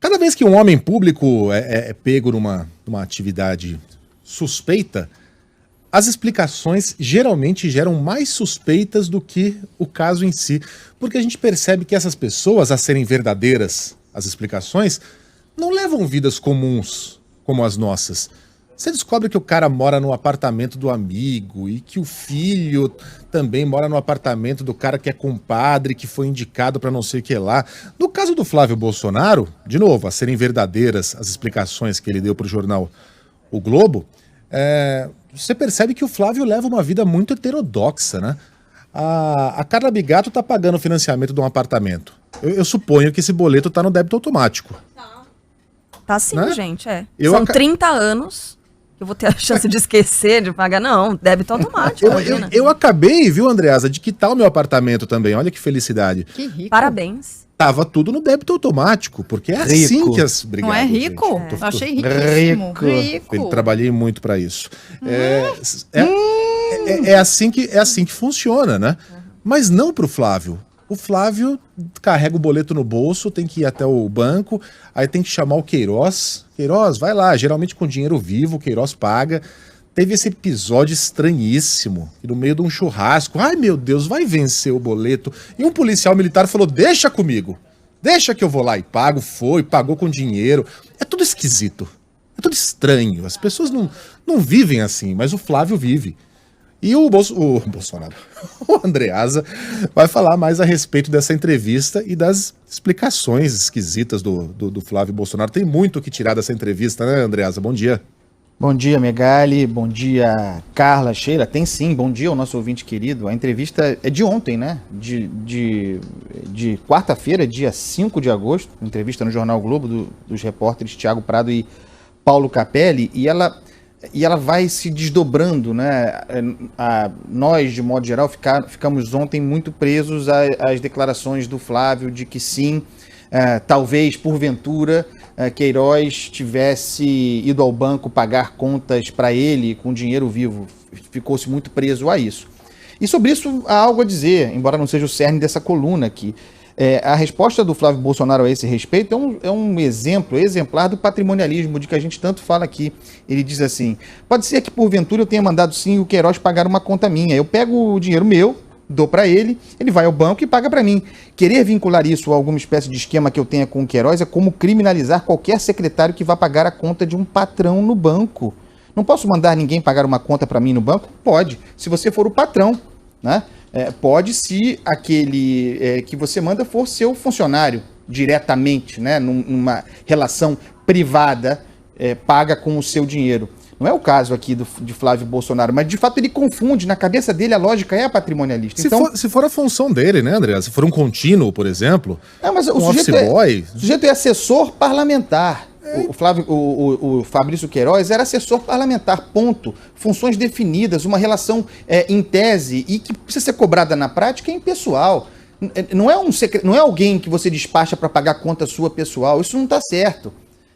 Cada vez que um homem público é pego numa atividade suspeita, as explicações geralmente geram mais suspeitas do que o caso em si, porque a gente percebe que essas pessoas, a serem verdadeiras as explicações, não levam vidas comuns como as nossas. Você descobre que o cara mora no apartamento do amigo e que o filho também mora no apartamento do cara que é compadre, que foi indicado para não sei o que lá. No caso do Flávio Bolsonaro, de novo, a serem verdadeiras as explicações que ele deu para o jornal O Globo, você percebe que o Flávio leva uma vida muito heterodoxa, né? A Carla Bigato tá pagando o financiamento de um apartamento. Eu suponho que esse boleto tá no débito automático. Tá sim, né? gente, São 30 anos que eu vou ter a chance de esquecer, de pagar. Não, débito automático. Eu acabei, viu, Andreasa, de quitar o meu apartamento também. Olha que felicidade. Que rico. Parabéns. Tava tudo no débito automático, porque é assim que as... Obrigado, não é rico? Gente. Eu achei riquíssimo. Rico. Eu trabalhei muito para isso. É assim que funciona, né? Mas não pro Flávio. O Flávio carrega o boleto no bolso, tem que ir até o banco, aí tem que chamar o Queiroz. Queiroz, vai lá, geralmente com dinheiro vivo, o Queiroz paga. Teve esse episódio estranhíssimo, no meio de um churrasco. Ai, meu Deus, vai vencer o boleto. E um policial militar falou, deixa comigo. Deixa que eu vou lá e pago. Pagou com dinheiro. É tudo esquisito. É tudo estranho. As pessoas não vivem assim, mas o Flávio vive. E o Bolsonaro, o Andreasa, vai falar mais a respeito dessa entrevista e das explicações esquisitas do Flávio Bolsonaro. Tem muito o que tirar dessa entrevista, né, Andreasa? Bom dia. Bom dia, Megali. Bom dia, Carla, Sheila. Tem sim. Bom dia ao nosso ouvinte querido. A entrevista é de ontem, né? De quarta-feira, dia 5 de agosto. Entrevista no Jornal Globo dos repórteres Thiago Prado e Paulo Capelli. E ela vai se desdobrando, né? Nós, de modo geral, ficamos ontem muito presos às declarações do Flávio de que sim, talvez, porventura, Queiroz tivesse ido ao banco pagar contas para ele com dinheiro vivo. Ficou-se muito preso a isso. E sobre isso há algo a dizer, embora não seja o cerne dessa coluna aqui. A resposta do Flávio Bolsonaro a esse respeito é um exemplo exemplar do patrimonialismo de que a gente tanto fala aqui. Ele diz assim, pode ser que porventura eu tenha mandado sim o Queiroz pagar uma conta minha. Eu pego o dinheiro meu, dou para ele vai ao banco e paga para mim. Querer vincular isso a alguma espécie de esquema que eu tenha com o Queiroz é como criminalizar qualquer secretário que vá pagar a conta de um patrão no banco. Não posso mandar ninguém pagar uma conta para mim no banco? Pode, se você for o patrão, né? Pode se aquele que você manda for seu funcionário diretamente, né? Numa relação privada, paga com o seu dinheiro. Não é o caso aqui de Flávio Bolsonaro, mas de fato ele confunde, na cabeça dele a lógica é patrimonialista. Se for a função dele, né, André? Se for um contínuo, por exemplo, mas o sujeito é assessor parlamentar. O Fabrício Queiroz era assessor parlamentar, ponto. Funções definidas, uma relação em tese e que precisa ser cobrada na prática é impessoal. Não é alguém que você despacha para pagar conta sua pessoal, isso não está certo.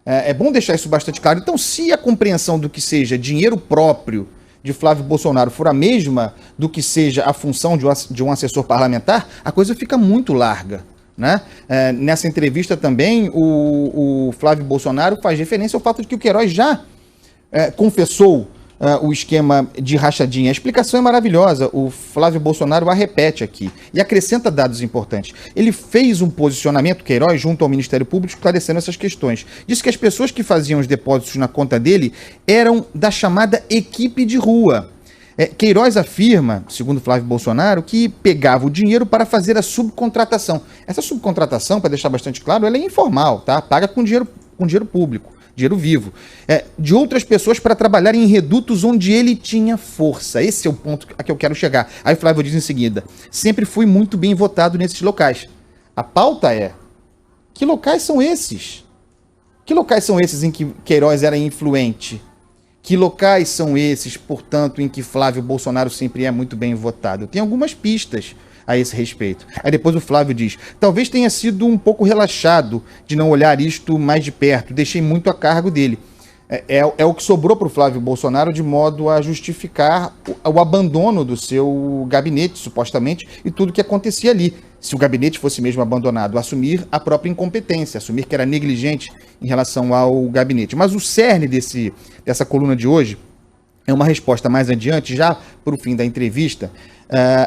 É bom deixar isso bastante claro. Então, se a compreensão do que seja dinheiro próprio de Flávio Bolsonaro for a mesma do que seja a função de um assessor parlamentar, a coisa fica muito larga, né? Nessa entrevista também, o Flávio Bolsonaro faz referência ao fato de que o Queiroz já confessou o esquema de rachadinha. A explicação é maravilhosa, o Flávio Bolsonaro a repete aqui e acrescenta dados importantes. Ele fez um posicionamento, Queiroz, junto ao Ministério Público, esclarecendo essas questões. Disse que as pessoas que faziam os depósitos na conta dele eram da chamada equipe de rua. Queiroz afirma, segundo Flávio Bolsonaro, que pegava o dinheiro para fazer a subcontratação. Essa subcontratação, para deixar bastante claro, ela é informal, tá? Paga com dinheiro público, dinheiro vivo, de outras pessoas para trabalhar em redutos onde ele tinha força. Esse é o ponto a que eu quero chegar. Aí o Flávio diz em seguida, sempre fui muito bem votado nesses locais. A pauta é, que locais são esses? Que locais são esses em que Queiroz era influente? Que locais são esses, portanto, em que Flávio Bolsonaro sempre é muito bem votado? Tem algumas pistas a esse respeito. Aí depois o Flávio diz, talvez tenha sido um pouco relaxado de não olhar isto mais de perto, deixei muito a cargo dele. É o que sobrou para o Flávio Bolsonaro de modo a justificar o abandono do seu gabinete, supostamente, e tudo que acontecia ali. se o gabinete fosse mesmo abandonado, assumir a própria incompetência, assumir que era negligente em relação ao gabinete. Mas o cerne dessa coluna de hoje é uma resposta mais adiante, já para o fim da entrevista,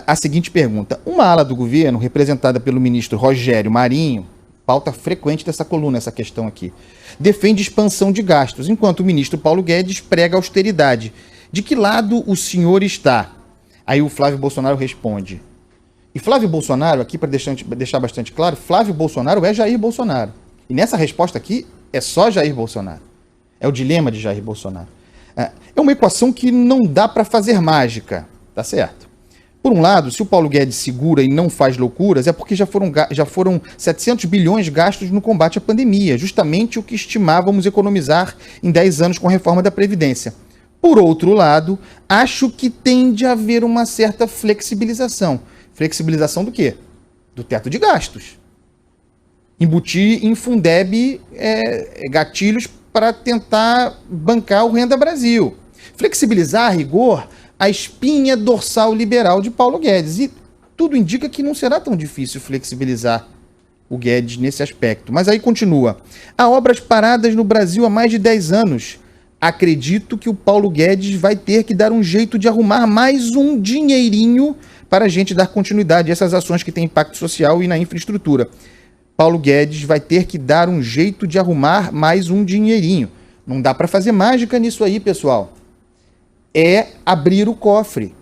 a seguinte pergunta. Uma ala do governo, representada pelo ministro Rogério Marinho, pauta frequente dessa coluna, essa questão aqui, defende expansão de gastos, enquanto o ministro Paulo Guedes prega austeridade. De que lado o senhor está? Aí o Flávio Bolsonaro responde. E Flávio Bolsonaro, aqui para deixar bastante claro, Flávio Bolsonaro é Jair Bolsonaro. E nessa resposta aqui é só Jair Bolsonaro. É o dilema de Jair Bolsonaro. É uma equação que não dá para fazer mágica, tá certo? Por um lado, se o Paulo Guedes segura e não faz loucuras, é porque já foram 700 bilhões gastos no combate à pandemia, justamente o que estimávamos economizar em 10 anos com a reforma da Previdência. Por outro lado, acho que tende a haver uma certa flexibilização. Flexibilização do quê? Do teto de gastos. Embutir em Fundeb gatilhos para tentar bancar o Renda Brasil. Flexibilizar, a rigor, a espinha dorsal liberal de Paulo Guedes. E tudo indica que não será tão difícil flexibilizar o Guedes nesse aspecto. Mas aí continua. Há obras paradas no Brasil há mais de 10 anos. Acredito que o Paulo Guedes vai ter que dar um jeito de arrumar mais um dinheirinho para a gente dar continuidade a essas ações que têm impacto social e na infraestrutura. Paulo Guedes vai ter que dar um jeito de arrumar mais um dinheirinho. Não dá para fazer mágica nisso aí, pessoal. É abrir o cofre.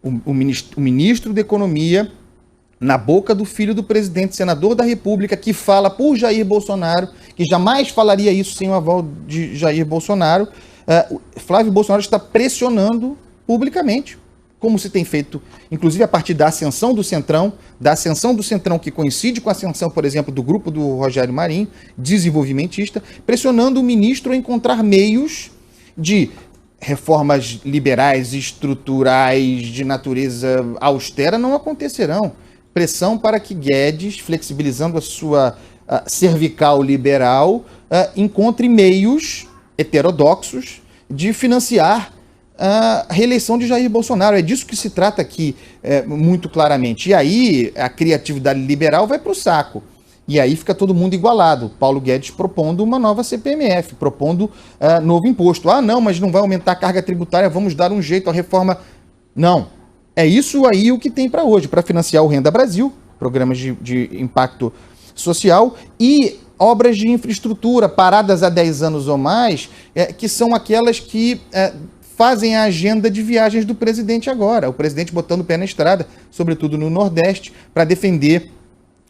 O ministro da Economia, na boca do filho do presidente, senador da República, que fala por Jair Bolsonaro, que jamais falaria isso sem o aval de Jair Bolsonaro, Flávio Bolsonaro está pressionando publicamente, como se tem feito, inclusive a partir da ascensão do Centrão, que coincide com a ascensão, por exemplo, do grupo do Rogério Marinho, desenvolvimentista, pressionando o ministro a encontrar meios de reformas liberais, estruturais, de natureza austera, não acontecerão. Pressão para que Guedes, flexibilizando a sua cervical liberal, encontre meios heterodoxos de financiar a reeleição de Jair Bolsonaro. É disso que se trata aqui muito claramente. E aí a criatividade liberal vai para o saco. E aí fica todo mundo igualado. Paulo Guedes propondo uma nova CPMF, propondo novo imposto. Ah, não, mas não vai aumentar a carga tributária, vamos dar um jeito à reforma. Não. É isso aí o que tem para hoje, para financiar o Renda Brasil, programas de impacto social e obras de infraestrutura paradas há 10 anos ou mais, que são aquelas que fazem a agenda de viagens do presidente agora. O presidente botando o pé na estrada, sobretudo no Nordeste, para defender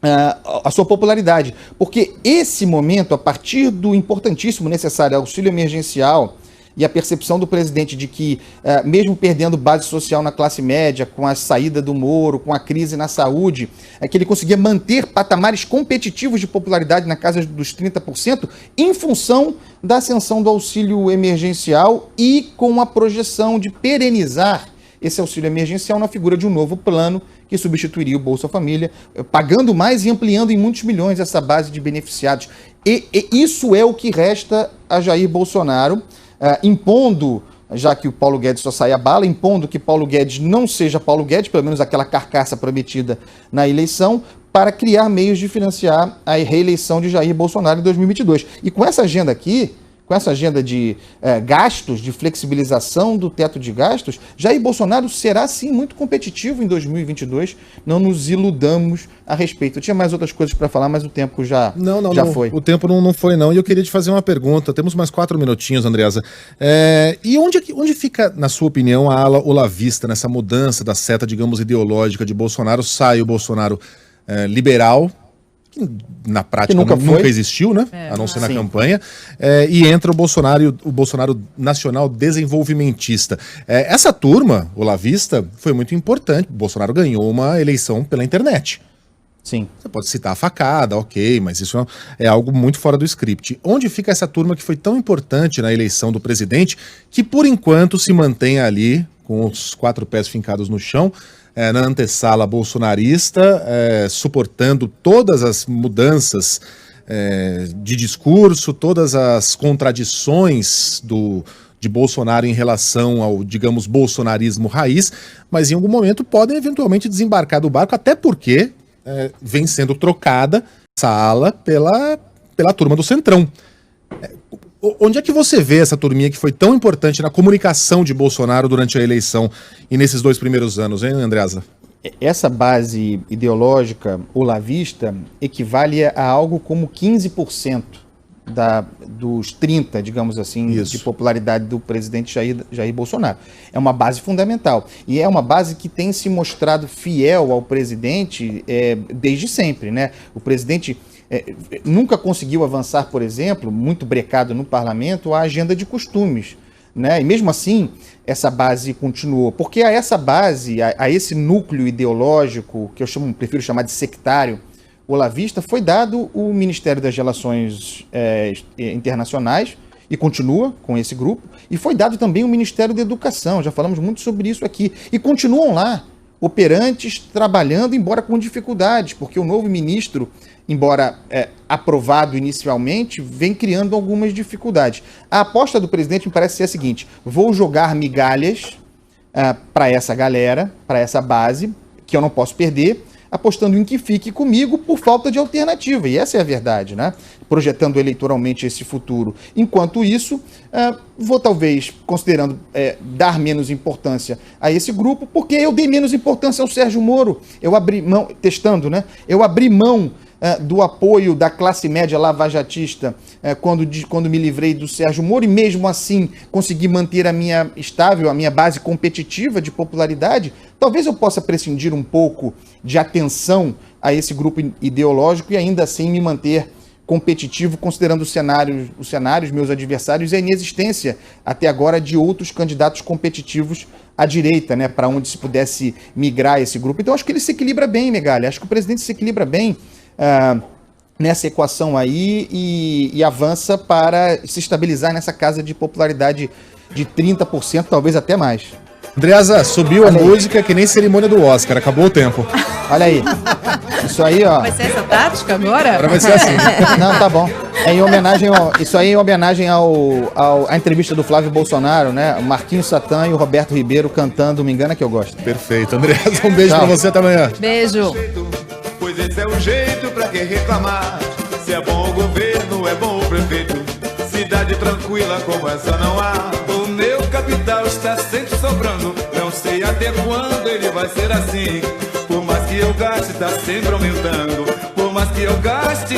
a sua popularidade. Porque esse momento, a partir do importantíssimo, necessário auxílio emergencial e a percepção do presidente de que, mesmo perdendo base social na classe média, com a saída do Moro, com a crise na saúde, que ele conseguia manter patamares competitivos de popularidade na casa dos 30%, em função da ascensão do auxílio emergencial e com a projeção de perenizar esse auxílio emergencial na figura de um novo plano que substituiria o Bolsa Família, pagando mais e ampliando em muitos milhões essa base de beneficiados. E isso é o que resta a Jair Bolsonaro, impondo, já que o Paulo Guedes só sai a bala, impondo que Paulo Guedes não seja Paulo Guedes, pelo menos aquela carcaça prometida na eleição, para criar meios de financiar a reeleição de Jair Bolsonaro em 2022. E com essa agenda aqui, com essa agenda de gastos, de flexibilização do teto de gastos, Jair Bolsonaro será sim muito competitivo em 2022, não nos iludamos a respeito. Eu tinha mais outras coisas para falar, mas o tempo já foi. O tempo não foi não, e eu queria te fazer uma pergunta, temos mais 4 minutinhos, Andreasa. E onde fica, na sua opinião, a ala olavista nessa mudança da seta, digamos, ideológica de Bolsonaro? Sai o Bolsonaro liberal, na prática nunca existiu, né? A não ser na campanha, e entra o Bolsonaro nacional desenvolvimentista. Essa turma, olavista, foi muito importante. O Bolsonaro ganhou uma eleição pela internet. Sim. Você pode citar a facada, ok, mas isso é algo muito fora do script. Onde fica essa turma que foi tão importante na eleição do presidente, que por enquanto se mantém ali, com os 4 pés fincados no chão, na antessala bolsonarista, suportando todas as mudanças de discurso, todas as contradições de Bolsonaro em relação ao, digamos, bolsonarismo raiz, mas em algum momento podem eventualmente desembarcar do barco, até porque vem sendo trocada essa ala pela turma do Centrão. Onde é que você vê essa turminha que foi tão importante na comunicação de Bolsonaro durante a eleição e nesses 2 primeiros anos, hein, Andreasa? Essa base ideológica olavista equivale a algo como 15% dos 30%, digamos assim, de popularidade do presidente Jair Bolsonaro. É uma base fundamental. E é uma base que tem se mostrado fiel ao presidente desde sempre, né? O presidente nunca conseguiu avançar, por exemplo, muito brecado no parlamento, a agenda de costumes, né? E mesmo assim, essa base continuou. Porque a essa base, a esse núcleo ideológico, que eu prefiro chamar de sectário, olavista, foi dado o Ministério das Relações Internacionais, e continua com esse grupo, e foi dado também o Ministério da Educação, já falamos muito sobre isso aqui, e continuam lá, operantes, trabalhando, embora com dificuldades, porque o novo ministro, embora aprovado inicialmente, vem criando algumas dificuldades. A aposta do presidente me parece ser a seguinte: vou jogar migalhas para essa galera, para essa base, que eu não posso perder, apostando em que fique comigo por falta de alternativa. E essa é a verdade, né? Projetando eleitoralmente esse futuro. Enquanto isso, vou talvez, considerando dar menos importância a esse grupo, porque eu dei menos importância ao Sérgio Moro. Eu abri mão, testando, né? Eu abri mão do apoio da classe média lavajatista quando me livrei do Sérgio Moro, e mesmo assim consegui manter a minha base competitiva de popularidade. Talvez eu possa prescindir um pouco de atenção a esse grupo ideológico e ainda assim me manter competitivo, considerando os cenários, meus adversários, e a inexistência até agora de outros candidatos competitivos à direita, né, para onde se pudesse migrar esse grupo. Então acho que ele se equilibra bem, Megali, acho que o presidente se equilibra bem nessa equação aí e avança para se estabilizar nessa casa de popularidade de 30%, talvez até mais. Andreasa, subiu a música que nem cerimônia do Oscar, acabou o tempo. Olha aí. Isso aí, ó. Vai ser essa tática agora? Agora vai ser assim. Não, tá bom. Isso aí é em homenagem à entrevista do Flávio Bolsonaro, né? O Marquinhos Satã e o Roberto Ribeiro cantando Me Engana Que Eu Gosto. Perfeito. Andreasa, um beijo pra você, até amanhã. Beijo. Pois esse é o jeito pra quem reclamar. Se é bom o governo, é bom o prefeito. Cidade tranquila como essa não há. O meu capital está sempre sobrando. Não sei até quando ele vai ser assim. Por mais que eu gaste, está sempre aumentando. Por mais que eu gaste,